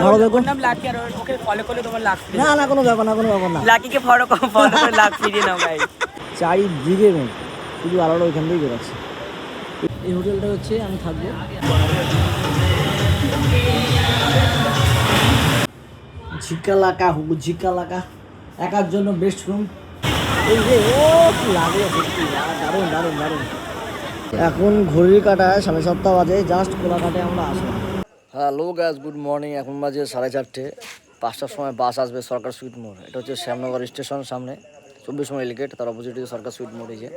ধরো দেখো। নাম লাকি আর ওকে ফলো করলে তোমার লাখ ফ্রি। না না কোনো ব্যাপার না, কোনো ব্যাপার না। লাকিকে ফলো করে লাখ ফিরিয়ে নাও গাইস। চারিদিকে মেঘ, শুধু আলোটা ওইখান থেকেই বেরোচ্ছে। এই হোটেলটা হচ্ছে আমি থাকবো। ঝিকালাকা হুকু ঝিকালাকা, একার জন্য বেস্ট রুম। এই যে ও কি লাগে সত্যি, দারুণ দারুণ দারুণ। এখন ঘড়ির কাটায় 7:30 বাজে, জাস্ট কোলাঘাটে আমরা আসলাম। Hello guys, good morning. এখন বাজে 4:30। 5টার সময় বাস আসবে সরকার সুইট মোড়। এটা হচ্ছে শ্যামনগর স্টেশন সামনে 24 মাইল গেট, তার অপোজিটে সরকার সুইট মোড়। এই যে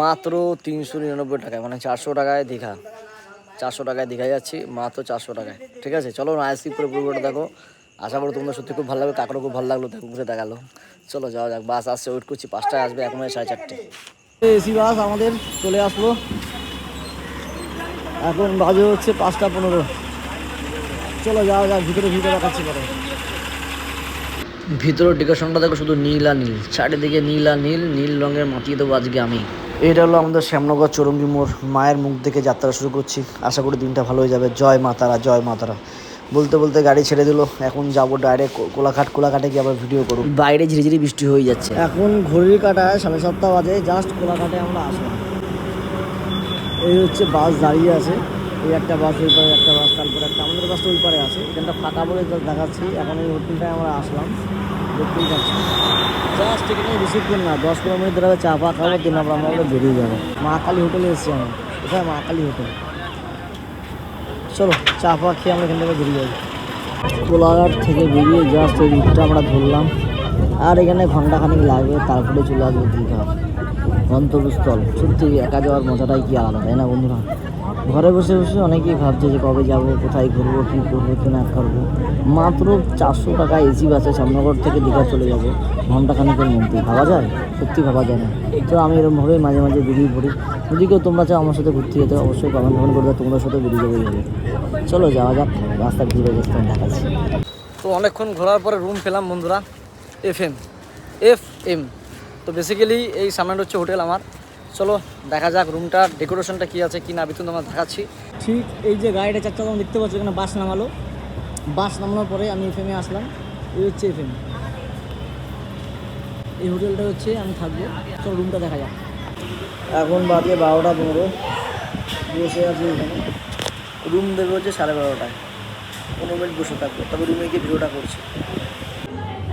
মাত্র 399 টাকায়, মানে 400 টাকায় দীঘা। 400 টাকায় দীঘায় যাচ্ছি, মাত্র 400 টাকায়। ঠিক আছে, চলো না আইসি করে পুরোটা দেখো। আশা করি তোমরা সত্যি খুব ভালো লাগবে, কাকারও খুব ভালো লাগলো, দেখো ঘুরে দেখালো। চলো যাওয়া যাক, বাস আসছে, ওয়েট করছি। 5টায় আসবে, এখন 4:30। এসি বাস আমাদের চলে আসলো। এখন বাজে হচ্ছে 5:15। চলো যাওয়া যাক, ভিতরে দেখাচ্ছি পরে। ভিতরের ডেকোরেশনটা দেখো, শুধু নীল আর নীল, চারিদিকে নীল আর নীল, নীল রঙের মাতিয়ে দেবো আজকে আমি। এটা হলো আমাদের শ্যামনগর চৌরঙ্গি মোড়। মায়ের মুখ থেকে যাত্রা শুরু করছি, আশা করি দিনটা ভালো হয়ে যাবে। জয় মা তারা, জয় মা তারা বলতে বলতে গাড়ি ছেড়ে দিল। এখন যাবো ডাইরেক্ট কোলাঘাটে গিয়ে আবার ভিডিও করব। বাইরে ঝিরিঝিরি বৃষ্টি হয়ে যাচ্ছে। এখন ঘড়ির কাটায় 7:30 বাজে, জাস্ট কোলাঘাটে আমরা আসলাম। এই হচ্ছে বাস দাঁড়িয়ে আছে, এই একটা বাস ওই পারে, একটা বাস তারপরে একটা, আমাদের বাসটা ওই পারে আছে। এখানটা ফাঁকা বলে দেখাচ্ছি। এখন এই হোটেলটায় আমরা আসলাম, দেখতেই পাচ্ছি। জাস্ট এখানে বেশিক্ষণ না, 10-15 মিনিট ধরে চা পা খাবো, দিন আমরা বেরিয়ে যাবো। মা কালী হোটেলে এসেছি আমরা। কোথায়? মা কালী হোটেল। চলো চা পা খেয়ে আমরা এখান থেকে বেরিয়ে যাবো। কোলাঘাট থেকে বেরিয়ে জাস্ট এই রুটটা আমরা ধরলাম, আর এখানে ঘন্টাখানিক লাগবে, তারপরে চলে আসবো দীঘা গন্তব্যস্থল। সত্যি একা যাওয়ার মজাটাই কি আলাদা, তাই না বন্ধুরা? ঘরে বসে বসে অনেকেই ভাবছে যে কবে যাব, কোথায় ঘুরবো, কী করবো, কী না করবো। মাত্র 400 টাকা এসি বাসে শ্যামনগর থেকে দীঘা চলে যাবো ঘন্টাখানিকের মধ্যে। ভাবা যায়? সত্যি ভাবা যায় না। তো আমি এরকমভাবে মাঝে মাঝে বেরিয়ে পড়ি। যদি কেউ তোমরা চাও আমার সাথে ঘুরতে যেতে, অবশ্যই কমেন্ট করে দাও, তোমাদের সাথে বেরিয়ে যাবো এইভাবে। চলো যাওয়া যাক, রাস্তা ঘুরে গেছে দেখাচ্ছি। তো অনেকক্ষণ ঘোরার পরে রুম পেলাম বন্ধুরা, এফএম। তো বেসিক্যালি এই সামনে হচ্ছে হোটেল আমার। চলো দেখা যাক রুমটার ডেকোরেশনটা কী আছে কি না, বিতু তোমার দেখাচ্ছি। ঠিক এই যে গাড়িটা চারটা তোমরা দেখতে পাচ্ছ, এখানে বাস নামালো। বাস নামানোর পরে আমি এফএমে আসলাম। এই হচ্ছে এফএম, এই হোটেলটা হচ্ছে আমি থাকবো। চলো রুমটা দেখা যাক। এখন বাজে 12:15, বসে আছি এখানে। রুম দেবে হচ্ছে 12:30টায়। 15 মিনিট বসে থাকবো, তবে রুমে গিয়ে ভিডিওটা করছি।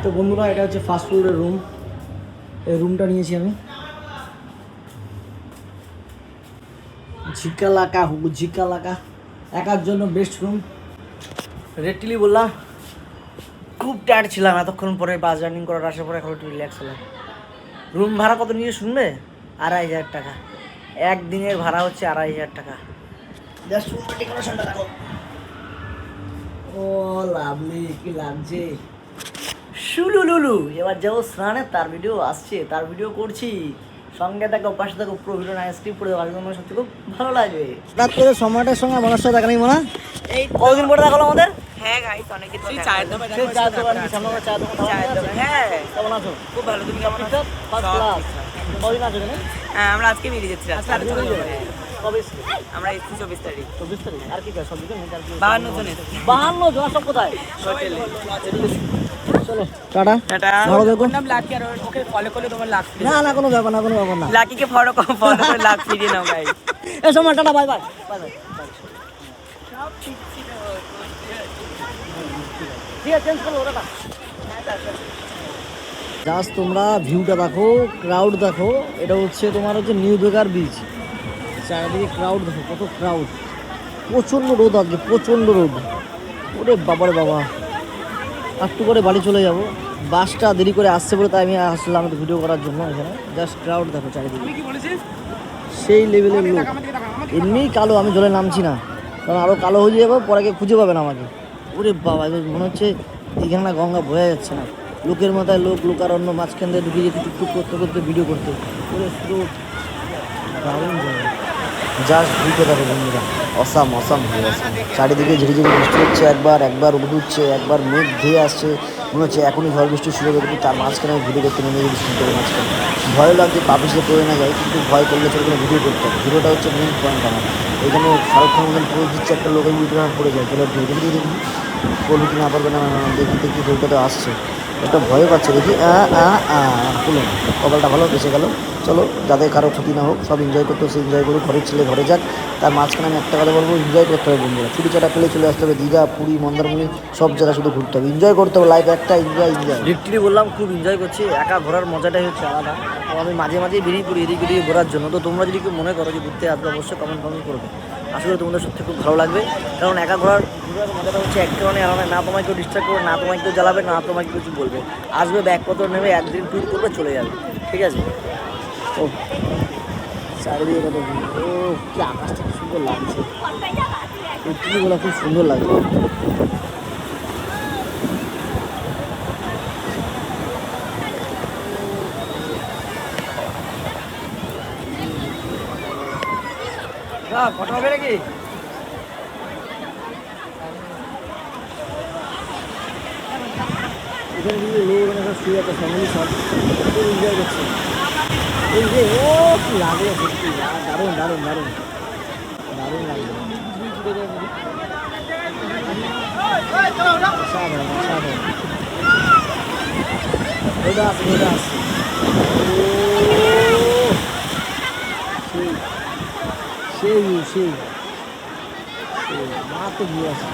তো বন্ধুরা, এটা হচ্ছে ফাস্ট ফুডের রুম। এই রুমটা নিয়েছি আমি। ঝিকালাকা হুকু ঝিকালাকা, একার জন্য বেস্ট রুম। রেডটিলি বললাম, খুব টায়ার্ড ছিলাম এতক্ষণ পরে বাস জার্নি করার, আসার পরে এখন একটু রিল্যাক্স হলাম। রুম ভাড়া কত নিয়ে শুনবে? 2,500 টাকা। একদিনের ভাড়া হচ্ছে 2,500 টাকা। জাস্ট রুমটা ডেকোরেশনটা দেখো। ও লাভলি, কি লাগছে। শুলুলুলু, এবার যাবো স্নানে, তার ভিডিও আসছে, তার ভিডিও করছি। সঙ্গে দেখো, পাশে দেখো, পুরো ভিডিও না স্কিপ করে দেবো। আজকে আমার সত্যি খুব ভালো লাগবে। রাত করে সময়টার সঙ্গে আমার সাথে দেখা নেই মনে। এই কতদিন পরে দেখালো আমাদের? হ্যাঁ গাইস, অনেকদিন পর চায়ের দোকান। চায়ের দোকান, সামনে চায়ের দোকান। হ্যাঁ, কেমন আছো? খুব ভালো। তুমি কেমন আছো? First class. কদিন আছো এখানে? হ্যাঁ, আমরা আজকে বেরিয়ে যাচ্ছি রাত 12:30। কবে? আমরা এসেছি 24 তারিখ। 24 তারিখ। আর কি সব দিকে 52 জনের। 52 জন। সব কোথায়? হোটেলে। চলো টাটা, টাটা। ভালো থেকো। নাম লাকি আর ওকে ফলো করলে তোমার লাখ ফ্রি। না না কোনো ব্যাপার না, কোনো ব্যাপার না। লাকিকে ফলো করে লাখ ফিরিয়ে নাও গাইস। এই সময় tata, bye bye bye bye. ঠিক আছে, চেঞ্জ করো ওটা। জাস্ট তোমরা ভিউটা দেখো, ক্রাউড দেখো। এটা হচ্ছে তোমার হচ্ছে নিউ দীঘার বিচ। চারিদিকে ক্রাউড দেখো, কত ক্রাউড। প্রচণ্ড রোদ আজকে, প্রচণ্ড রোদ। ওরে বাবারে বাবা, একটু করে বাড়ি চলে যাব। বাসটা দেরি করে আসছে বলে তাই আমি আসলাম একটু ভিডিও করার জন্য। এখানে জাস্ট ক্রাউড দেখো চারিদিকে, সেই লেভেলের লোক। এমনিই কালো, আমি জলে নামছি না, কারণ আরও কালো হয়ে যাবো, পরে কেউ খুঁজে পাবে না আমাকে। ওরে বাবা, মনে হচ্ছে এখানে গঙ্গা বোঝা যাচ্ছে না। লোকের মাথায় লোক, লোকারণ্য, মাঝখান দিয়ে ঢুকে যেতে টুকটুক করতে করতে ভিডিও করতে। ওরে স্রোত, দারুণ জায়গা। জাস্ট ভিডিও দেখো বন্ধুরা, অসাম অসাম হয়ে আছে। চারিদিকে ঝিরিঝিরি বৃষ্টি হচ্ছে, একবার রোদ উঠছে, একবার মেঘ ধেয়ে আসছে। মনে হচ্ছে এখনই ঝড় বৃষ্টি শুরু হবে, কিন্তু তার মাঝখানে আমি ভিডিও করতে নেমে গেছি শুনতে মাঝখানে। ভয় লাগছে পা পিছিয়ে পড়ে না যায়, কিন্তু ভয় করলে চলবে না, ভিডিও করতে হবে। ভিডিওটা হচ্ছে মেন পয়েন্ট আমার। এখানে শাহরুখ খানের মতন পোজ দিচ্ছে একটা লোক, আমি ভিডিও পড়ে যায়। চলো দেখি বলবি কি না পারবে না, দেখি দেখি গরুটা তো আসছে, একটা ভয় পাচ্ছে দেখি। খুলো, কপালটা ভালো বেঁচে গেল। চলো, যাদের কারো ক্ষতি না হোক, সব এনজয় করতে সে এনজয় করুক, ঘরের ছেলে ঘরে যাক। তার মাঝখানে আমি একটা কথা বলবো, এনজয় করতে হবে বন্ধুরা, ছুটি চাটা পেলে চলে আসতে হবে দীঘা, পুরী, মন্দারমণি, সব জায়গা শুধু ঘুরতে হবে, এনজয় করতে হবে, লাইফ একটা এনজয়। লিটারালি বললাম খুব এনজয় করছি, একা ঘোরার মজাটাই হচ্ছে আলাদা। তো আমি মাঝে মাঝে বেরিয়ে পড়ি এদিক ওদিকে ঘোরার জন্য। তো তোমরা যদি কেউ মনে করো যে ঘুরতে আসবে, অবশ্যই কমেন্ট করবে, আসলে তোমাদের সত্যি খুব ভালো লাগবে। কারণ একা ঘোরার মজাটা হচ্ছে এক কারণে আলাদা, না তোমায় কেউ ডিস্টার্ব করবে, না তোমায় কেউ জ্বালাবে, না তোমায় কিছু বলবে। আসবে, ব্যাগপত্র নেবে, একদিন ট্যুর করবে, চলে যাবে, ঠিক আছে। ও চারিদিকে কত, ও কি আকাশটা খুব সুন্দর লাগছে, পৃথিবীগুলো খুব সুন্দর লাগছে। ফটো হবে নাকি? এখানে কিন্তু লোক অনেক শুয়ে আছে, ফ্যামিলি সব এনজয় করছে। এই যে ও কি লাগলো সত্যি, দারুণ দারুণ দারুণ দারুণ লাগলো। ওটা আছে, ওটা আছে, সেই সেই মা তো গিয়ে আছে।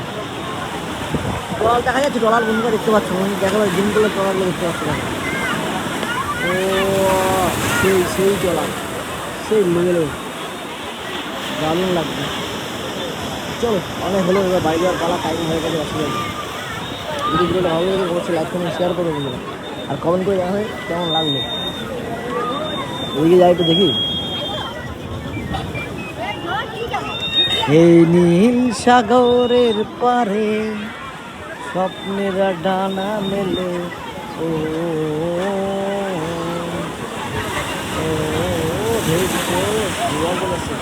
ট্রলার দেখা যাচ্ছে, ট্রলার বন্ধুরা দেখতে পাচ্ছ, দেখা যায় দিন করলে ট্রলারগুলো দেখতে পাচ্ছ না। ও সেই সেই ট্রলার, সেই লেভেলের দারুণ লাগবে। চলো, অনেক হলো, এবার বাড়ি যাওয়ার পালা, টাইম হয়ে গেছে। আসলে যদি ভিডিওটা ভালো লাগে অবশ্যই লাইক কমেন্ট শেয়ার করে দিল, আর কমেন্ট করে জানাবে কেমন লাগলো। ওইদিকে যাই একটু দেখি। এই নীল সাগরের পারে স্বপ্নেরা ডানা মেলে, ও বলেছে।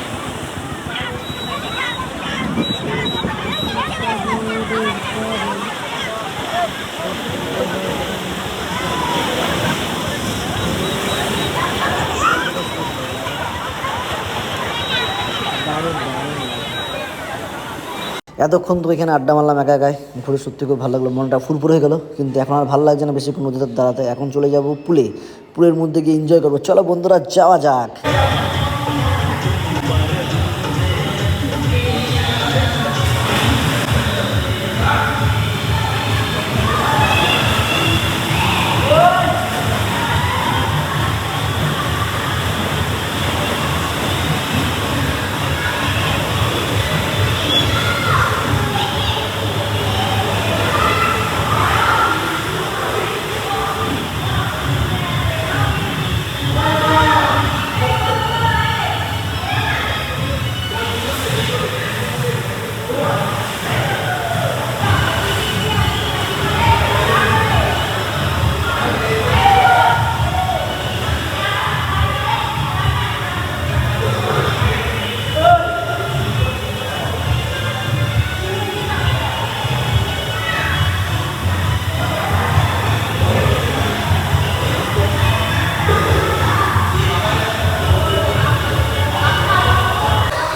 এতক্ষণ তো এখানে আড্ডা মারলাম একা একাই, ঘুরে সত্যি খুব ভালো লাগলো, মনটা ফুরফুর হয়ে গেলো। কিন্তু এখন আর ভালো লাগছে না বেশিক্ষণ নদীতে দাঁড়াতে। এখন চলে যাব পুলে, পুলের মধ্যে গিয়ে এনজয় করবো। চলো বন্ধুরা, যাওয়া যাক।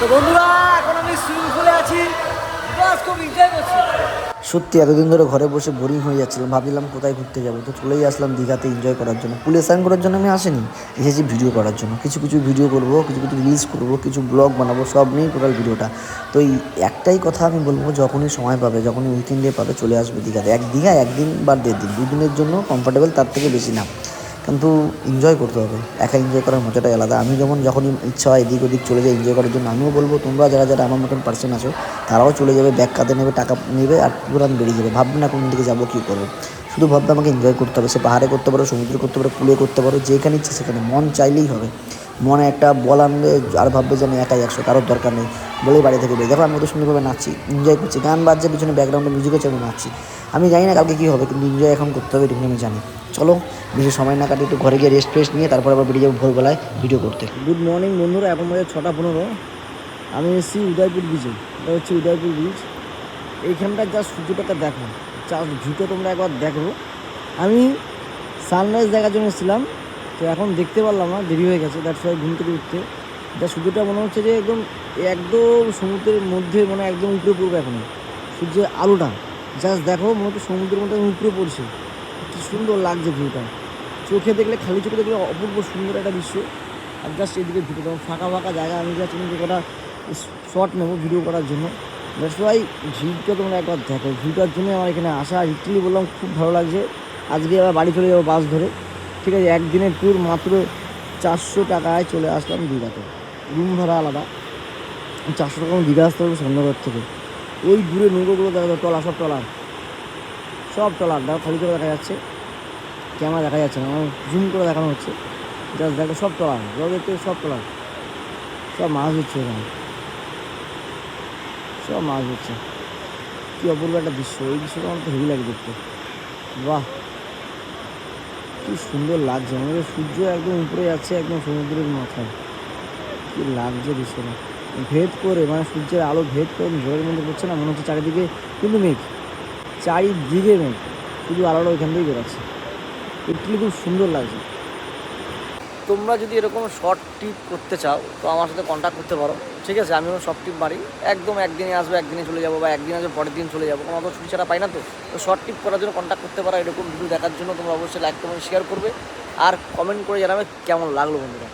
তো বন্ধুরা, এখন আমি সুইমিং পুলে আছি, বাস খুব এনজয় করছি। সত্যি এতদিন ধরে ঘরে বসে বোরিং হয়ে যাচ্ছিলাম, ভাবছিলাম কোথায় ঘুরতে যাবো। তো চলেই আসলাম দীঘাতে এনজয় করার জন্য। পুলে স্নান করার জন্য আমি আসিনি, এসেছি ভিডিও করার জন্য। কিছু কিছু ভিডিও করবো, কিছু কিছু রিলস করবো, কিছু ব্লগ বানাবো, সব নিয়েই টোটাল ভিডিওটা। তো এই একটাই কথা আমি বলবো, যখনই সময় পাবে, যখনই উইকেন্ডে পাবে, চলে আসবে দীঘাতে। একদিন বা 1.5 দিন, 2 দিনের জন্য কমফর্টেবল, তার থেকে বেশি না। কিন্তু এনজয় করতে হবে, একা এনজয় করার মজাটাই আলাদা। আমি যেমন যখনই ইচ্ছা হয় এদিক ওদিক চলে যাই এনজয় করার জন্য। আমিও বলবো তোমরা যারা যারা আমার মতন পার্সন আছো, তারাও চলে যাবে, ব্যাগ কাঁধে নেবে, টাকা নেবে, আর পুরান বেরিয়ে যাবে। ভাববে না কোন দিকে যাবো, কী করবো, শুধু ভাববে আমাকে এনজয় করতে হবে। সে পাহাড়ে করতে পারো, সমুদ্রে করতে পারো, পুলে করতে পারো, যেখানে ইচ্ছে সেখানে। মন চাইলেই হবে, মনে একটা বল আনবে, আর ভাববে যে আমি একাই 100, কারোর দরকার নেই বলেই বাড়ি থেকে বেরিয়ে। দেখো আমি তো সুন্দরভাবে নাচছি, এনজয় করছি, গান বাজছে পিছনে, ব্যাকগ্রাউন্ডে মিউজিক হচ্ছে, আমি নাচছি। আমি জানি না কালকে কী হবে, কিন্তু এনজয় এখন করতে হবে, এটুকু আমি জানি। চলো, বেশি সময় না কাটি, একটু ঘরে গিয়ে রেস্ট ফ্রেস্ট নিয়ে তারপর আবার বেরিয়ে যাবো ভোরবেলায় ভিডিও করতে। গুড মর্নিং বন্ধুরা, এখন বাজে 6:15। আমি এসেছি উদয়পুর বিচে, এটা হচ্ছে উদয়পুর বিচ। এইখানটা জাস্ট সূর্যটাকে দেখো, জাস্ট ভিউটা তোমরা একবার দেখো। আমি সানরাইজ দেখার জন্য এসেছিলাম, তো এখন দেখতে পারলাম না, দেরি হয়ে গেছে, দ্যাটস ওয়াই ঘুম থেকে উঠতে। যা সূর্যটা মনে হচ্ছে যে একদম একদম সমুদ্রের মধ্যে, মানে একদম উপরে পড়বে এখন সূর্যের আলোটা। জাস্ট দেখো মনে হচ্ছে সমুদ্রের মধ্যে উপরে পড়ছে, কি সুন্দর লাগছে ভিউটা। চোখে দেখলে, খালি চোখে দেখলে অপূর্ব সুন্দর একটা দৃশ্য। আর জাস্ট এদিকে ভিডিও তখন ফাঁকা ফাঁকা জায়গা, আমি যাচ্ছি যে কটা শর্ট নেবো ভিডিও করার জন্য। দ্যাটস ওয়াই ভিউটা তোমরা একবার দেখো, ভিউটার জন্য আমার এখানে আসা। লিটারালি বললাম খুব ভালো লাগছে। আজকে আবার বাড়ি চলে যাবো বাস ধরে, ঠিক আছে। একদিনের ট্যুর মাত্র 400 টাকায় চলে আসলাম দীঘাতে, রুম ভাড়া আলাদা। 400 টাকা আমি দীঘা আসতে পারবো স্বর্ণগর থেকে। ওই দূরে নৌকোগুলো দেখা যায়, ট্রলার, সব ট্রলার দেখো, খালি করে দেখা যাচ্ছে, ক্যামেরা দেখা যাচ্ছে না, আমার জুম করে দেখানো হচ্ছে। জাস্ট দেখো সব ট্রলার, দেখতে সব ট্রলার, সব মাছ হচ্ছে এখানে, সব মাছ হচ্ছে। কী অপূর্ব একটা দৃশ্য, এই দৃশ্যটা আমার তো হেভি লাগে দেখতে। বাহ, কি সুন্দর লাগছে, আমাদের সূর্য একদম উপরে যাচ্ছে, একদম সমুদ্রের মাথায়। কি লাগছে দৃশ্যটা, ভেদ করে, মানে সূর্যের আলো ভেদ করে ঝড়ের মধ্যে পড়ছে না, মনে হচ্ছে চারিদিকে কিন্তু মেঘ, চারিদিকে মেঘ, শুধু আলোটা ওইখান থেকেই বেরোচ্ছে। একটু খুব সুন্দর লাগছে। তোমরা যদি এরকম শর্ট ট্রিপ করতে চাও তো আমার সাথে কন্ট্যাক্ট করতে পারো, ঠিক আছে। আমিও শর্ট ট্রিপ মারি, একদম একদিনে আসবো, একদিনে চলে যাবো, বা একদিন আসবো পরের দিন চলে যাবো, কোনো অত ছুটি ছাড়া পাই না। তো শর্ট ট্রিপ করার জন্য কন্ট্যাক্ট করতে পারো। এরকম ভিডিও দেখার জন্য তোমরা অবশ্যই লাইক কমেন্ট শেয়ার করবে, আর কমেন্ট করে জানাবে কেমন লাগলো বন্ধুরা।